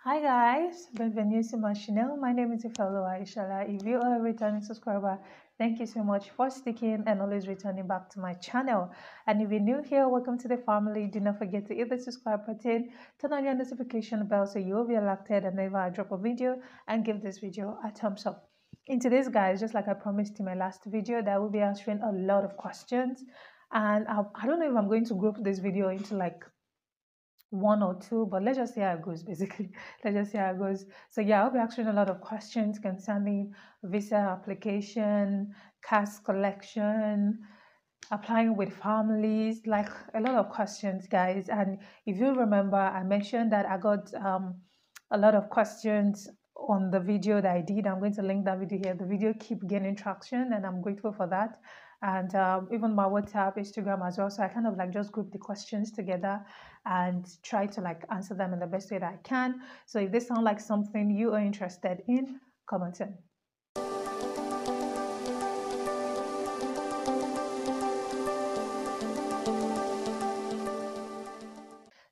Hi guys, bienvenue to my channel. My name is Ifelo Aishala. If you are a returning subscriber, thank you so much for sticking and always returning back to my channel. And if you're new here, welcome to the family. Do not forget to hit the subscribe button, turn on your notification bell so you'll be alerted whenever I drop a video, and give this video a thumbs up. In today's guys, just like I promised in my last video, that will be answering a lot of questions. And I don't know if I'm going to group this video into like one or two, but let's just see how it goes basically. Let's just see how it goes. So yeah, I'll be answering a lot of questions concerning visa application, cash collection, applying with families, like a lot of questions, guys. And if you remember, I mentioned that I got a lot of questions on the video that I did. I'm going to link that video here. The video keep gaining traction, and I'm grateful for that. And even my WhatsApp, Instagram as well. So I kind of like just group the questions together and try to like answer them in the best way that I can. So if they sound like something you are interested in, comment in.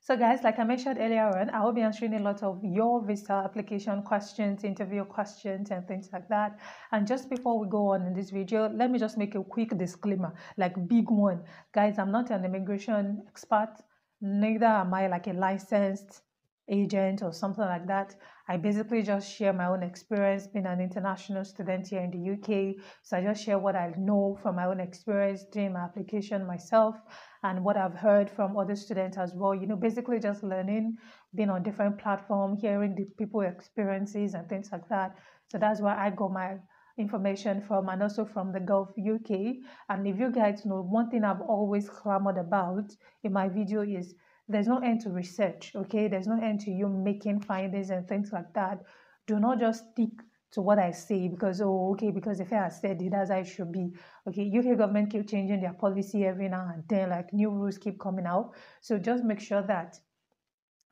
So guys, like I mentioned earlier on, I will be answering a lot of your visa application questions, interview questions, and things like that. And just before we go on in this video, let me just make a quick disclaimer, like big one. Guys, I'm not an immigration expert, neither am I like a licensed agent or something like that. I basically just share my own experience being an international student here in the UK. So I just share what I know from my own experience doing my application myself and what I've heard from other students as well. You know, basically just learning, being on different platforms, hearing the people experiences and things like that. So that's where I got my information from, and also from the Gulf UK. And if you guys know, one thing I've always clamored about in my video is there's no end to research, okay? There's no end to you making findings and things like that. Do not just stick to what I say because, oh, okay, because if I said it, that's how it should be. Okay, UK government keep changing their policy every now and then, like new rules keep coming out. So just make sure that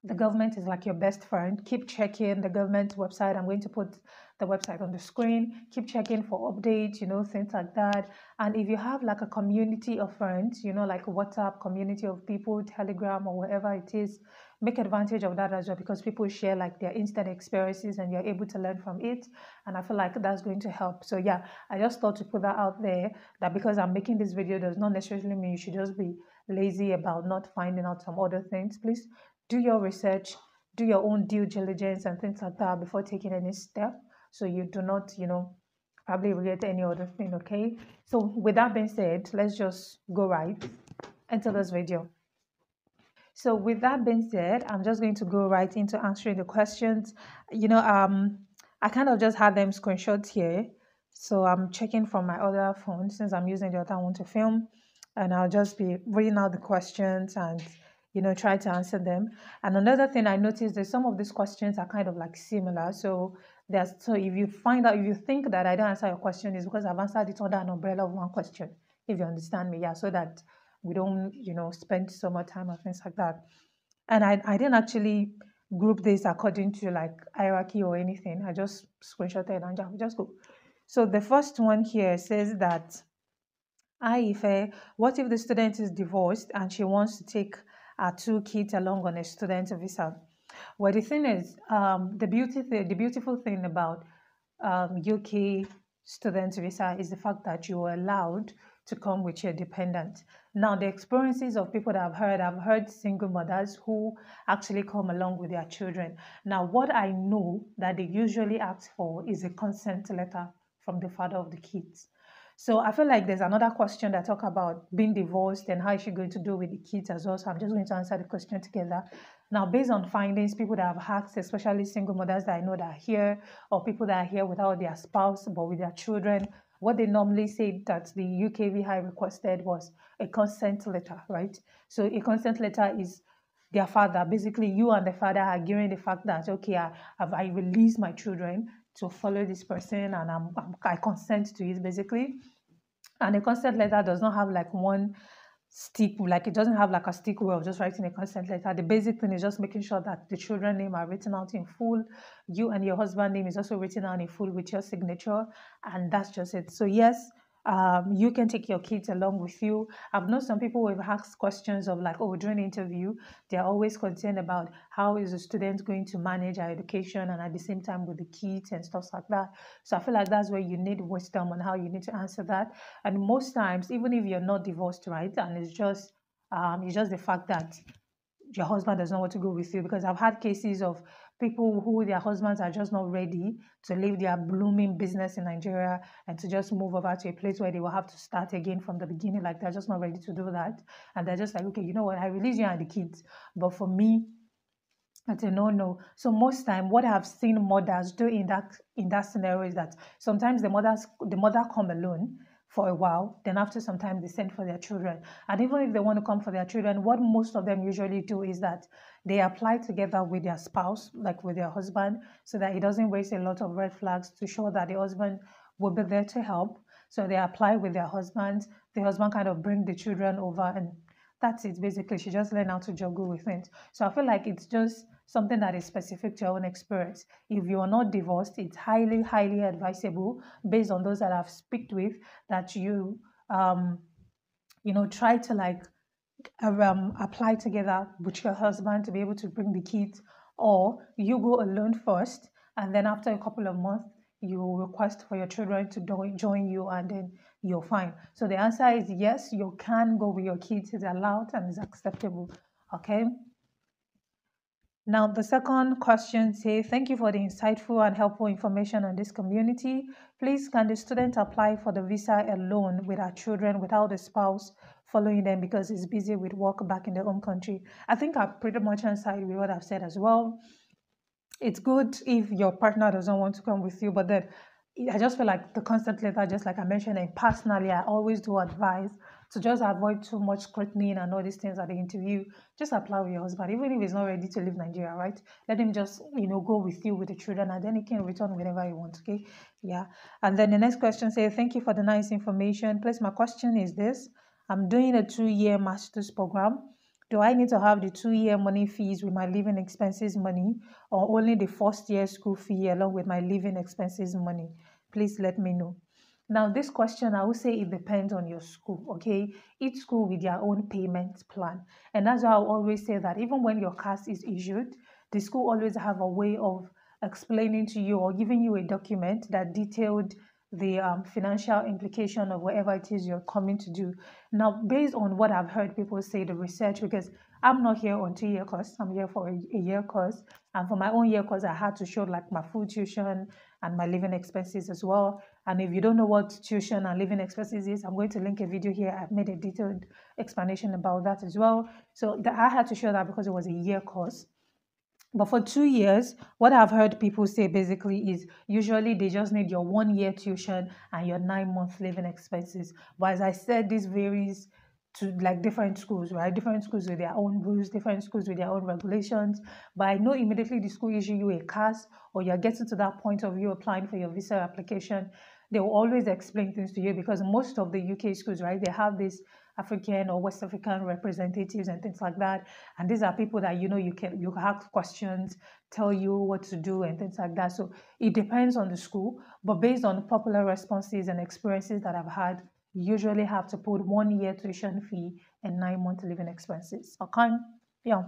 the government is like your best friend. Keep checking the government website. I'm going to put the website on the screen. Keep checking for updates, you know, things like that. And if you have like a community of friends, you know, like a WhatsApp community of people, Telegram or whatever it is, make advantage of that as well, because people share like their instant experiences and you're able to learn from it. And I feel like that's going to help. So yeah, I just thought to put that out there, that because I'm making this video does not necessarily mean you should just be lazy about not finding out some other things. Please do your research, do your own due diligence and things like that before taking any step, so you do not, you know, probably regret any other thing. Okay, so with that being said, let's just go right into this video. So with that being said, I'm just going to go right into answering the questions. You know, I kind of just had them screenshots here, so I'm checking from my other phone since I'm using the other one to film, and I'll just be reading out the questions and, you know, try to answer them. And another thing I noticed is some of these questions are kind of like similar. So if you find out, if you think that I don't answer your question, is because I've answered it under an umbrella of one question. If you understand me, yeah, so that we don't, you know, spend so much time on things like that. And I didn't actually group this according to like hierarchy or anything. I just screenshotted and just go. So the first one here says that, hi Ife, what if the student is divorced and she wants to take her two kids along on a student visa? Well, the thing is, the beautiful thing about UK student visa is the fact that you are allowed to come with your dependent. Now, the experiences of people that I've heard single mothers who actually come along with their children. Now, what I know that they usually ask for is a consent letter from the father of the kids. So I feel like there's another question that talk about being divorced and how is she going to do with the kids as well. So I'm just going to answer the question together. Now, based on findings, people that have asked, especially single mothers that I know that are here, or people that are here without their spouse but with their children, what they normally say that the UKVI requested was a consent letter, right? So a consent letter is their father, basically you and the father are agreeing the fact that, okay, I released my children to follow this person and I consent to it, basically. And a consent letter does not have like one stick, like it doesn't have like a stick way of just writing a consent letter. The basic thing is just making sure that the children name are written out in full. You and your husband name is also written out in full with your signature, and that's just it. So yes, You can take your kids along with you. I've known some people who have asked questions of like, oh, during the interview, they're always concerned about how is a student going to manage our education and at the same time with the kids and stuff like that. So I feel like that's where you need wisdom on how you need to answer that. And most times, even if you're not divorced, right, and it's just the fact that your husband does not want to go with you, because I've had cases of people who their husbands are just not ready to leave their blooming business in Nigeria and to just move over to a place where they will have to start again from the beginning. Like they're just not ready to do that. And they're just like, okay, you know what, I release you and the kids. But for me, it's a no. So most time, what I've seen mothers do in that scenario is that sometimes the mother come alone for a while. Then after some time, they send for their children. And even if they want to come for their children, what most of them usually do is that they apply together with their spouse, like with their husband, so that it doesn't raise a lot of red flags to show that the husband will be there to help. So they apply with their husband. The husband kind of bring the children over and that's it basically. She just learn how to juggle with it. So I feel like it's just something that is specific to your own experience. If you are not divorced, it's highly, highly advisable based on those that I've speak with that um, try to like apply together with your husband to be able to bring the kids, or you go alone first, and then after a couple of months, you request for your children to join you, and then you're fine. So the answer is yes, you can go with your kids. It's allowed and it's acceptable. Okay. Now, the second question says, thank you for the insightful and helpful information on this community. Please, can the student apply for the visa alone with our children without a spouse following them because he's busy with work back in their home country? I think I've pretty much answered with what I've said as well. It's good if your partner doesn't want to come with you, but then I just feel like the constant letter, just like I mentioned, and personally, I always do advise to just avoid too much scrutiny and all these things at the interview. Just apply with your husband, even if he's not ready to leave Nigeria, right? Let him just, go with you with the children, and then he can return whenever he wants, okay? Yeah. And then the next question says, thank you for the nice information. Please, my question is this. I'm doing a 2-year master's program. Do I need to have the 2-year money fees with my living expenses money, or only the first year school fee along with my living expenses money? Please let me know. Now, this question, I would say it depends on your school, okay? Each school with their own payment plan. And that's why I always say that even when your CAS is issued, the school always have a way of explaining to you or giving you a document that detailed the financial implication of whatever it is you're coming to do. Now, based on what I've heard people say, the research, because I'm not here on 2-year course, I'm here for a year course. And for my own year course, I had to show like my food tuition and my living expenses as well. And if you don't know what tuition and living expenses is, I'm going to link a video here. I've made a detailed explanation about that as well. So I had to show that because it was a year course. But for 2 years, what I've heard people say basically is usually they just need your 1 year tuition and your 9 month living expenses. But as I said, this varies to like different schools, right? Different schools with their own rules, different schools with their own regulations. But I know immediately the school issue you a CAS or you're getting to that point of you applying for your visa application, they will always explain things to you because most of the UK schools, right, they have this African or West African representatives and things like that. And these are people that you ask questions, tell you what to do and things like that. So it depends on the school, but based on popular responses and experiences that I've had, you usually have to put 1 year tuition fee and 9 month living expenses. Okay, yeah.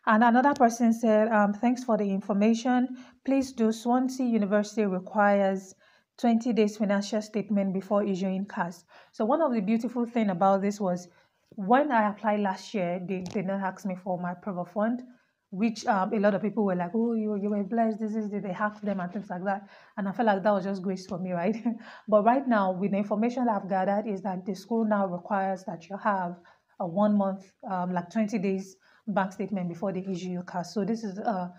And another person said, thanks for the information. Please do Swansea University requires 20 days financial statement before issuing CAS. So one of the beautiful thing about this was when I applied last year, they did not ask me for my proof of fund, which a lot of people were like, oh, you were blessed, they hacked them and things like that. And I felt like that was just grace for me, right? But right now, with the information that I've gathered is that the school now requires that you have a 1 month, like 20 days bank statement before they issue your CAS. So this is a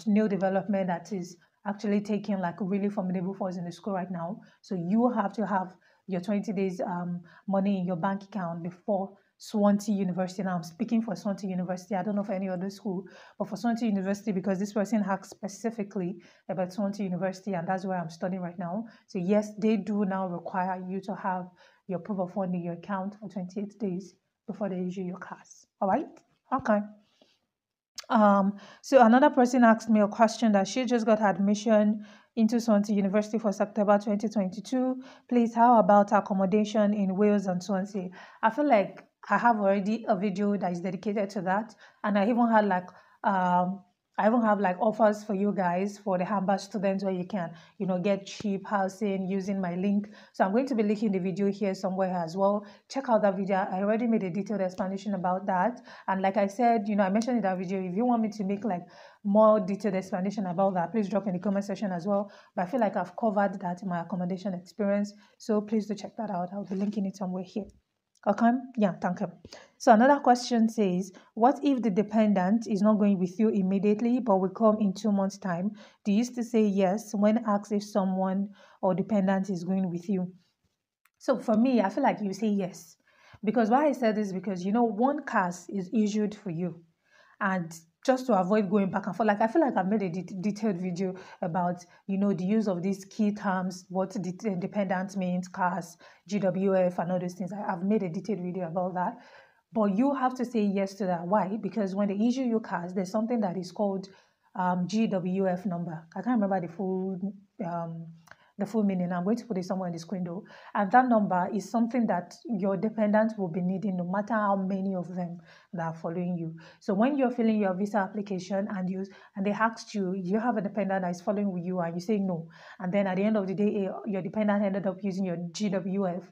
new development that is actually taking like really formidable force in the school right now. So you have to have your 20 days money in your bank account before Swansea University. Now I'm speaking for Swansea University. I don't know for any other school, but for Swansea University, because this person asked specifically about Swansea University, and that's where I'm studying right now. So yes, they do now require you to have your proof of fund in your account for 28 days before they issue your CAS. All right? Okay. So another person asked me a question that she just got admission into Swansea University for September 2022. Please, how about accommodation in Wales and Swansea? I feel like I have already a video that is dedicated to that, and um I even have like offers for you guys for the Hamburg students where you can, get cheap housing using my link. So I'm going to be linking the video here somewhere as well. Check out that video. I already made a detailed explanation about that. And like I said, I mentioned in that video, if you want me to make like more detailed explanation about that, please drop in the comment section as well. But I feel like I've covered that in my accommodation experience. So please do check that out. I'll be linking it somewhere here. Okay, yeah, thank you. So another question says, what if the dependent is not going with you immediately but will come in 2 months' time? Do you still say yes when asked if someone or dependent is going with you? So for me, I feel like you say yes. Because why I said this, because one CAS is issued for you. And just to avoid going back and forth, like I feel like I've made a detailed video about, the use of these key terms, what dependent means, CAS, GWF, and all those things. I've made a detailed video about that. But you have to say yes to that. Why? Because when they issue you CAS, there's something that is called GWF number. I can't remember um, the full meaning. I'm going to put it somewhere in the screen though. And that number is something that your dependents will be needing, no matter how many of them that are following you. So when you're filling your visa application and they asked you, you have a dependent that is following with you, and you say no, and then at the end of the day, your dependent ended up using your GWF,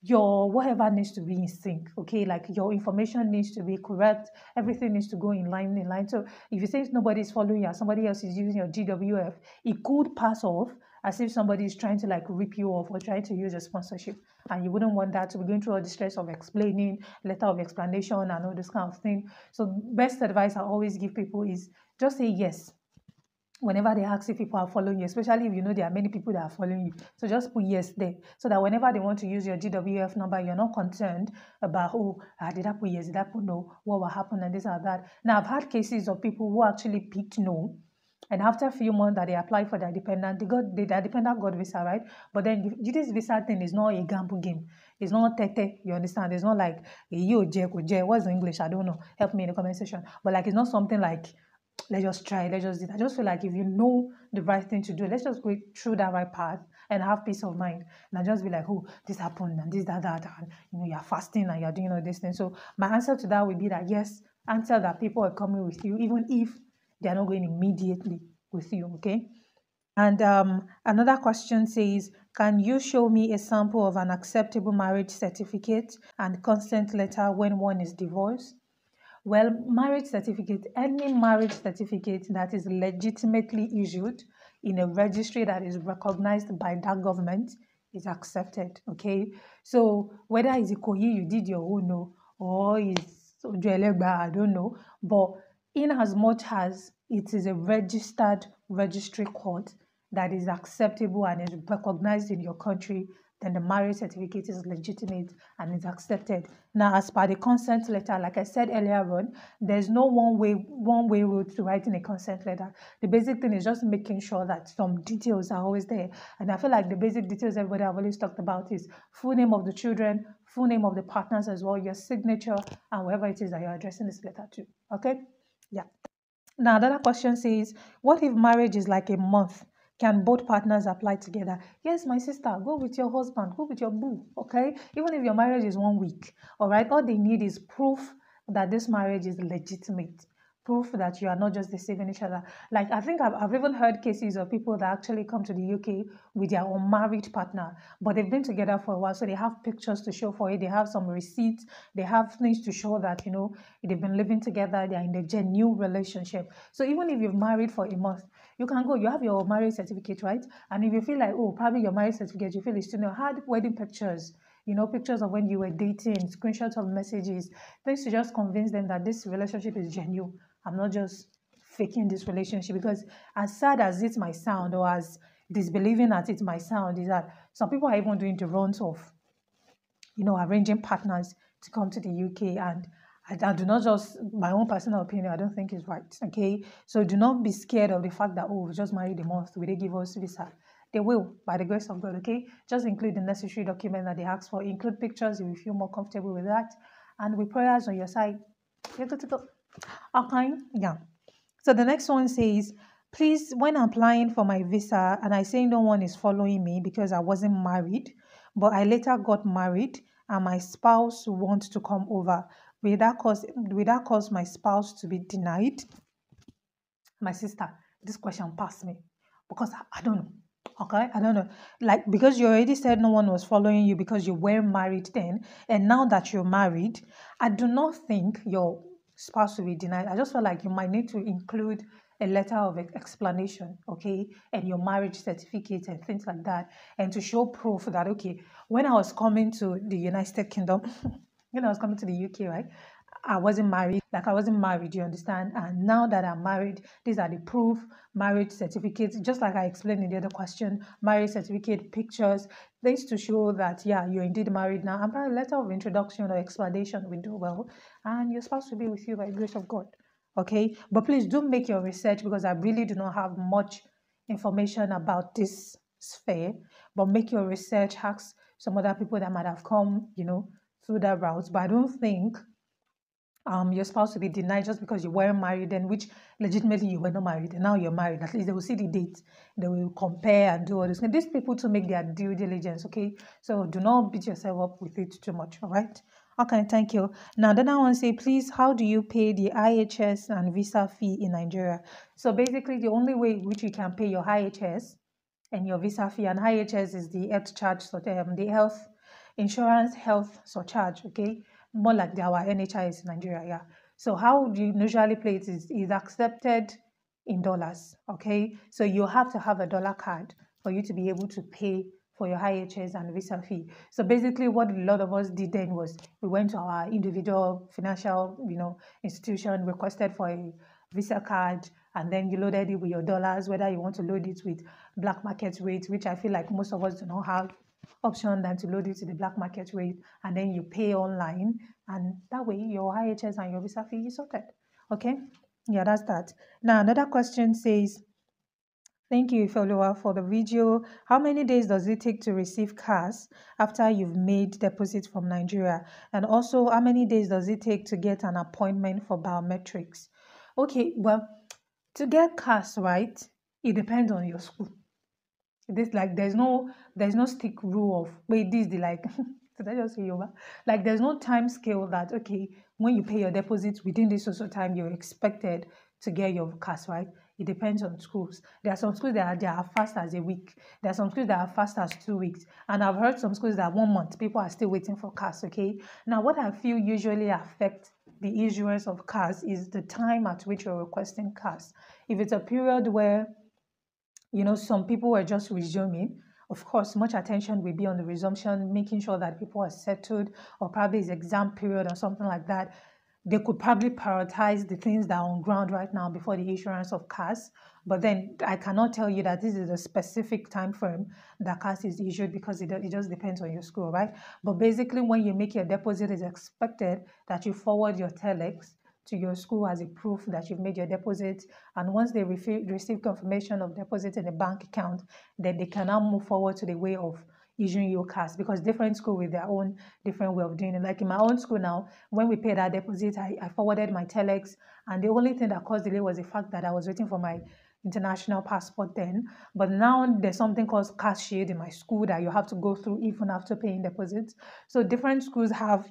your whatever needs to be in sync, okay? Like your information needs to be correct, everything needs to go in line. So if you say nobody's following you and somebody else is using your GWF, it could pass off as if somebody is trying to like rip you off or trying to use a sponsorship, and you wouldn't want that to be going through all the stress of explaining, letter of explanation, and all this kind of thing. So best advice I always give people is just say yes whenever they ask if people are following you, especially if you know there are many people that are following you. So just put yes there so that whenever they want to use your GWF number, you're not concerned about, oh, did I put yes, did I put no, what will happen, and this or that. Now, I've had cases of people who actually picked no, and after a few months that they applied for their dependent, their dependent got visa, right? But then this visa thing is not a gamble game. It's not tete, you understand? It's not like, what's the English? I don't know. Help me in the comment section. But like, it's not something like, let's just try, let's just do that. I just feel like if you know the right thing to do, let's just go through that right path and have peace of mind. And I just be like, oh, this happened and this, that, and you're fasting and you're doing all these things. So my answer to that would be that yes, answer that people are coming with you, even if they're not going immediately with you, okay? And another question says, can you show me a sample of an acceptable marriage certificate and consent letter when one is divorced? Well, marriage certificate, any marriage certificate that is legitimately issued in a registry that is recognized by that government is accepted, okay? So whether it's Ikoyi, you did your own, no, or it's Ojuelegba, I don't know, but in as much as it is a registered registry court that is acceptable and is recognized in your country, then the marriage certificate is legitimate and is accepted. Now, as per the consent letter, like I said earlier on, there's no one way route to writing a consent letter. The basic thing is just making sure that some details are always there. And I feel like the basic details everybody have always talked about is full name of the children, full name of the partners as well, your signature, and wherever it is that you're addressing this letter to. Okay? Yeah. Now, another question says, what if marriage is like a month? Can both partners apply together? Yes, my sister, go with your husband, go with your boo, okay? Even if your marriage is 1 week, all right? All they need is proof that this marriage is legitimate, proof that you are not just deceiving each other. Like, I think I've even heard cases of people that actually come to the UK with their unmarried partner, but they've been together for a while, so they have pictures to show for it, they have some receipts, they have things to show that, they've been living together, they're in a genuine relationship. So even if you've married for a month, you can go, you have your marriage certificate, right? And if you feel like, oh, probably your marriage certificate, you feel it's still had wedding pictures, pictures of when you were dating, screenshots of messages, things to just convince them that this relationship is genuine. I'm not just faking this relationship. Because as sad as it might sound, or as disbelieving as it might sound, is that some people are even doing the runs of, arranging partners to come to the UK. And I do not just, my own personal opinion, I don't think it's right, okay? So do not be scared of the fact that, oh, we just married a month, will they give us visa? They will, by the grace of God, okay? Just include the necessary document that they ask for. Include pictures if you feel more comfortable with that. And with prayers on your side, you're good to go. Okay, yeah. So the next one says, please, when applying for my visa and I say no one is following me because I wasn't married, but I later got married and my spouse wants to come over, will that cause my spouse to be denied? My sister, this question passed me because I don't know. Okay, I don't know. Like, because you already said no one was following you because you were married then, and now that you're married, I do not think your spouse will be denied. I just feel like you might need to include a letter of explanation, okay, and your marriage certificate and things like that, and to show proof that, okay, when I was coming to the United Kingdom, when I was coming to the UK, right? I wasn't married, you understand? And now that I'm married, these are the proof, marriage certificates, just like I explained in the other question, marriage certificate, pictures, things to show that, yeah, you're indeed married now. And by a letter of introduction or explanation will do well. And your spouse will be with you by the grace of God. Okay? But please do make your research because I really do not have much information about this sphere. But make your research, ask some other people that might have come, through that route. But I don't think your spouse will be denied just because you weren't married, then which legitimately you were not married, and now you're married. At least they will see the date, they will compare and do all this. And these people to make their due diligence, okay? So do not beat yourself up with it too much, all right? Okay, thank you. Now, then I want to say, please, how do you pay the IHS and visa fee in Nigeria? So basically, the only way in which you can pay your IHS and your visa fee, and IHS is the health charge, so the health insurance health surcharge, okay? More like our NHIS in Nigeria, yeah. So how do you usually play it is accepted in dollars, okay? So you have to have a dollar card for you to be able to pay for your IHS and visa fee. So basically what a lot of us did then was we went to our individual financial, institution, requested for a visa card, and then you loaded it with your dollars, whether you want to load it with black market rate, which I feel like most of us do not have option than to load it to the black market rate, and then you pay online, and that way your IHS and your visa fee is sorted. Okay, yeah, that's that. Now another question says, thank you, follower, for the video. How many days does it take to receive cash after you've made deposit from Nigeria? And also, how many days does it take to get an appointment for biometrics? Okay, well, to get cash, right, it depends on your school. This, like, there's no stick rule of, wait, this the, like, did I just say Yoba? Like, there's no time scale that, okay, when you pay your deposits within this social time you're expected to get your cash, right? It depends on schools. There are some schools that are fast as a week. There are some schools that are fast as 2 weeks. And I've heard some schools that 1 month people are still waiting for cash. Okay. Now what I feel usually affects the issuance of cash is the time at which you're requesting cash. If it's a period where some people were just resuming. Of course, much attention will be on the resumption, making sure that people are settled, or probably it's exam period or something like that. They could probably prioritize the things that are on ground right now before the issuance of CAS. But then I cannot tell you that this is a specific time frame that CAS is issued because it just depends on your school, right? But basically, when you make your deposit, it's expected that you forward your telex to your school as a proof that you've made your deposit. And once they receive confirmation of deposit in a bank account, then they can now move forward to the way of issuing you cash, because different school with their own different way of doing it. Like in my own school now, when we paid our deposit, I forwarded my telex, and the only thing that caused delay was the fact that I was waiting for my international passport then. But now there's something called cash shield in my school that you have to go through even after paying deposits. So different schools have,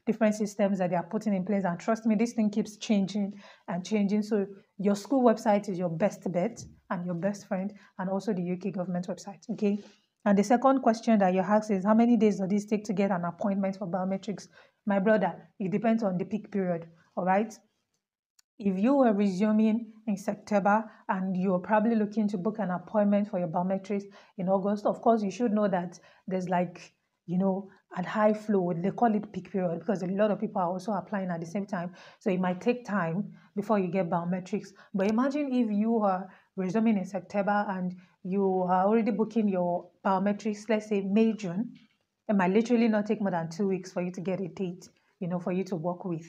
different systems that they are putting in place. And trust me, this thing keeps changing and changing. So your school website is your best bet and your best friend, and also the UK government website. Okay. And the second question that you ask is, how many days does this take to get an appointment for biometrics? My brother, it depends on the peak period. All right. If you were resuming in September and you're probably looking to book an appointment for your biometrics in August, of course, you should know that there's like, a high flow. They call it peak period because a lot of people are also applying at the same time. So it might take time before you get biometrics. But imagine if you are resuming in September and you are already booking your biometrics, let's say May, June. It might literally not take more than 2 weeks for you to get a date, for you to work with.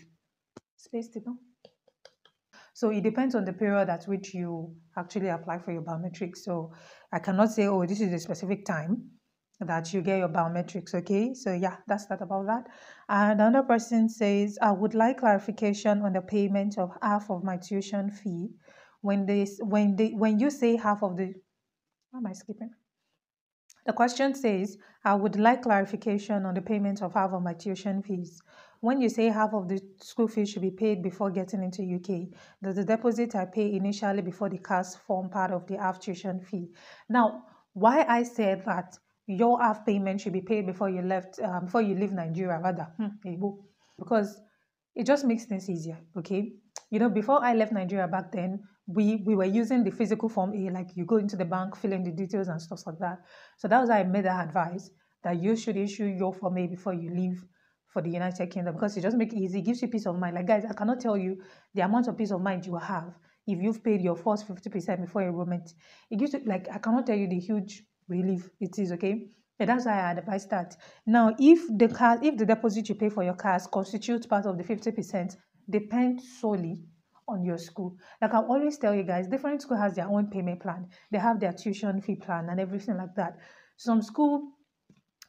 Space to know. So it depends on the period at which you actually apply for your biometrics. So I cannot say, oh, this is a specific time. that you get your biometrics. Okay, so yeah, that's that about that. And another person says, I would like clarification on the payment of half of my tuition fee. When you say half of the, what am I skipping? The question says, I would like clarification on the payment of half of my tuition fees. When you say half of the school fees should be paid before getting into UK, does the deposit I pay initially before the CAS form part of the half tuition fee? Now, why I said that your half payment should be paid before you leave Nigeria, rather, there you go. Because it just makes things easier, okay? Before I left Nigeria back then, we were using the physical form A, like you go into the bank, fill in the details and stuff like that. So that was why I made that advice that you should issue your form A before you leave for the United Kingdom, because it just makes it easy, it gives you peace of mind. Like, guys, I cannot tell you the amount of peace of mind you will have if you've paid your first 50% before enrollment. It gives you, like, I cannot tell you the huge relief it is, okay? Yeah, that's why I advise that. Now, if the deposit you pay for your cars constitutes part of the 50%, depends solely on your school. Like I always tell you guys, different school has their own payment plan. They have their tuition fee plan and everything like that. Some school,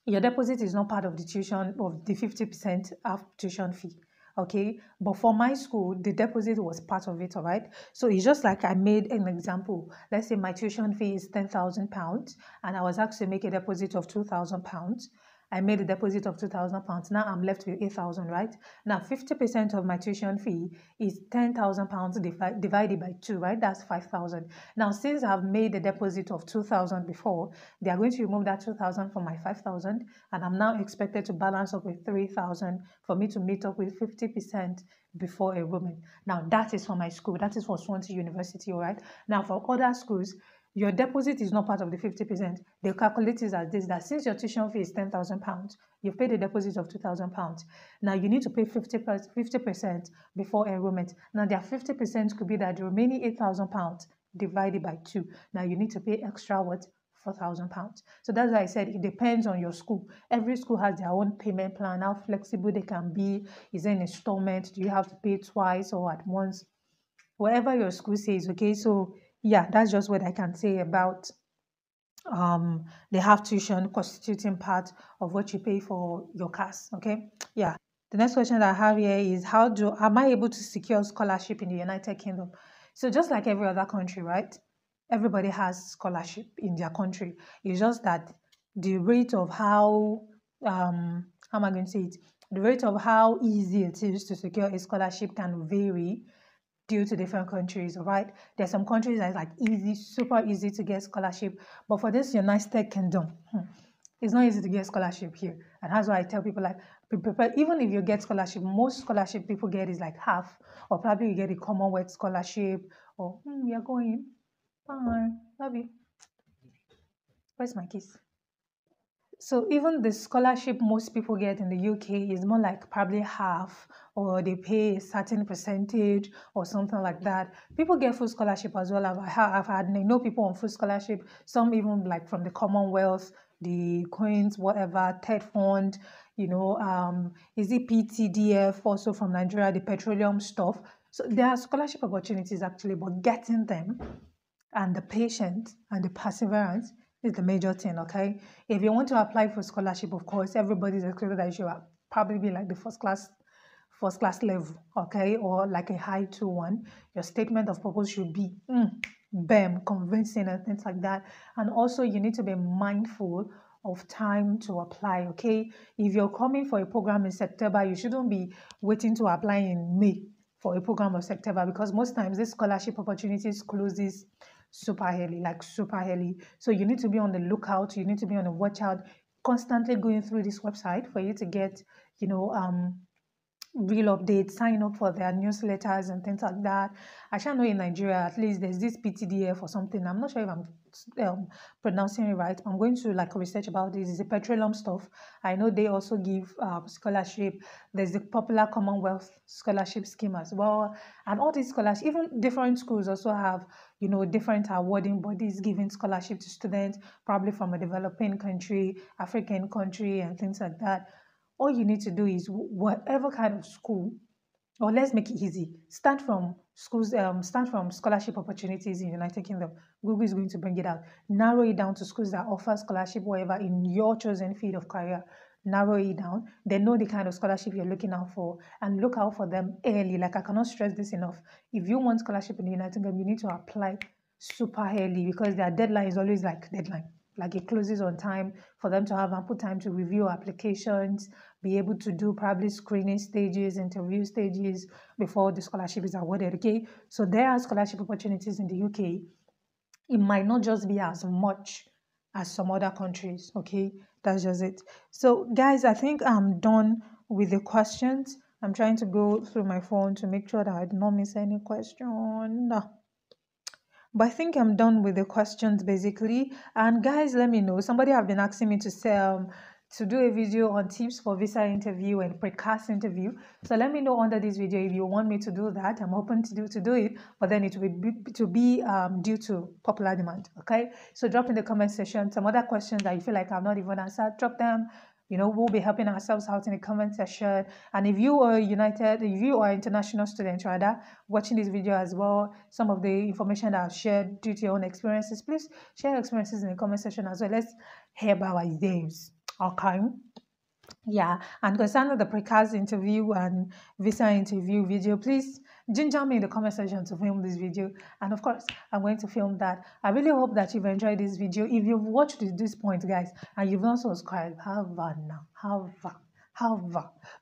your deposit is not part of the tuition of the 50% of tuition fee. Okay, but for my school, the deposit was part of it. All right, so it's just like I made an example. Let's say my tuition fee is £10,000, and I was asked to make a deposit of £2,000. I made a deposit of £2,000. Now I'm left with 8,000, right? Now 50% of my tuition fee is £10,000 divided by 2, right? That's 5,000. Now, since I've made a deposit of 2,000 before, they are going to remove that 2,000 from my 5,000, and I'm now expected to balance up with 3,000 for me to meet up with 50% before enrollment. Now, that is for my school. That is for Swansea University, all right? Now, for other schools, your deposit is not part of the 50%. They calculate it as this, that since your tuition fee is £10,000, you've paid a deposit of £2,000. Now you need to pay 50% before enrollment. Now their 50% could be that the remaining £8,000 divided by 2. Now you need to pay extra what? £4,000. So that's why I said it depends on your school. Every school has their own payment plan, how flexible they can be. Is there an installment? Do you have to pay twice or at once? Whatever your school says, okay? So yeah, that's just what I can say about they have tuition constituting part of what you pay for your class. Okay, yeah. The next question that I have here is, am I able to secure scholarship in the United Kingdom? So just like every other country, right? Everybody has scholarship in their country. It's just that the rate of how am I going to say it? The rate of how easy it is to secure a scholarship can vary due to different countries, all right? There's some countries that's like easy, super easy to get scholarship, but for this United Kingdom, it's not easy to get scholarship here. And that's why I tell people, like, be prepared. Even if you get scholarship, most scholarship people get is like half, or probably you get a Commonwealth scholarship, or we are going. Bye, love you. Where's my kiss? So even the scholarship most people get in the UK is more like probably half, or they pay a certain percentage or something like that. People get full scholarship as well. I know people on full scholarship, some even like from the Commonwealth, the Queen's, whatever, TED Fund, is it PTDF, also from Nigeria, the petroleum stuff. So there are scholarship opportunities actually, but getting them and the patience and the perseverance is the major thing, okay? If you want to apply for scholarship, of course, everybody's expected that you should probably be like the first class level, okay? Or like a high 2-1. Your statement of purpose should be bam, convincing and things like that. And also you need to be mindful of time to apply, okay? If you're coming for a program in September, you shouldn't be waiting to apply in May for a program of September, because most times this scholarship opportunities closes super early, like super early. So you need to be on the lookout. You need to be on the watch out, constantly going through this website for you to get, real updates, sign up for their newsletters and things like that. I shall know in Nigeria, at least there's this PTDF or something. I'm not sure if I'm pronouncing it right. I'm going to like research about this. It's the petroleum stuff. I know they also give scholarship. There's the popular Commonwealth scholarship scheme as well. And all these scholarships, even different schools also have, different awarding bodies giving scholarship to students, probably from a developing country, African country, and things like that. All you need to do is whatever kind of school, or let's make it easy, start from schools stand from scholarship opportunities in United Kingdom. Google is going to bring it out. Narrow it down to schools that offer scholarship, whatever, in your chosen field of career. Narrow it down. Then know the kind of scholarship you're looking out for and look out for them early. Like, I cannot stress this enough. If you want scholarship in the United Kingdom, you need to apply super early because their deadline is always like deadline. Like, it closes on time for them to have ample time to review applications, be able to do probably screening stages, interview stages before the scholarship is awarded. Okay, so there are scholarship opportunities in the UK. It might not just be as much as some other countries. Okay, that's just it. So guys, I think I'm done with the questions. I'm trying to go through my phone to make sure that I do not miss any question. No. But I think I'm done with the questions basically. And guys, let me know. Somebody have been asking me to do a video on tips for visa interview and precast interview. So let me know under this video if you want me to do that. I'm open to do it, but then it will be due to popular demand. Okay, so drop in the comment section some other questions that you feel like I've not even answered. Drop them. You know, we'll be helping ourselves out in the comment section. And if you are international student rather watching this video as well, some of the information that I've shared due to your own experiences, please share your experiences in the comment section as well. Let's hear about ideas. Okay. Yeah, and concerning the precast interview and visa interview video, please ginger me in the comment section to film this video. And of course, I'm going to film that. I really hope that you've enjoyed this video. If you've watched to this point, guys, and you've not subscribed,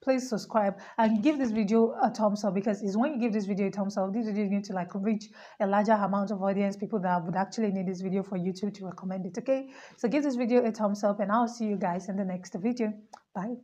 please subscribe and give this video a thumbs up, because it's when you give this video a thumbs up, this video is going to like reach a larger amount of audience, people that would actually need this video for YouTube to recommend it. Okay, so give this video a thumbs up and I'll see you guys in the next video. Bye.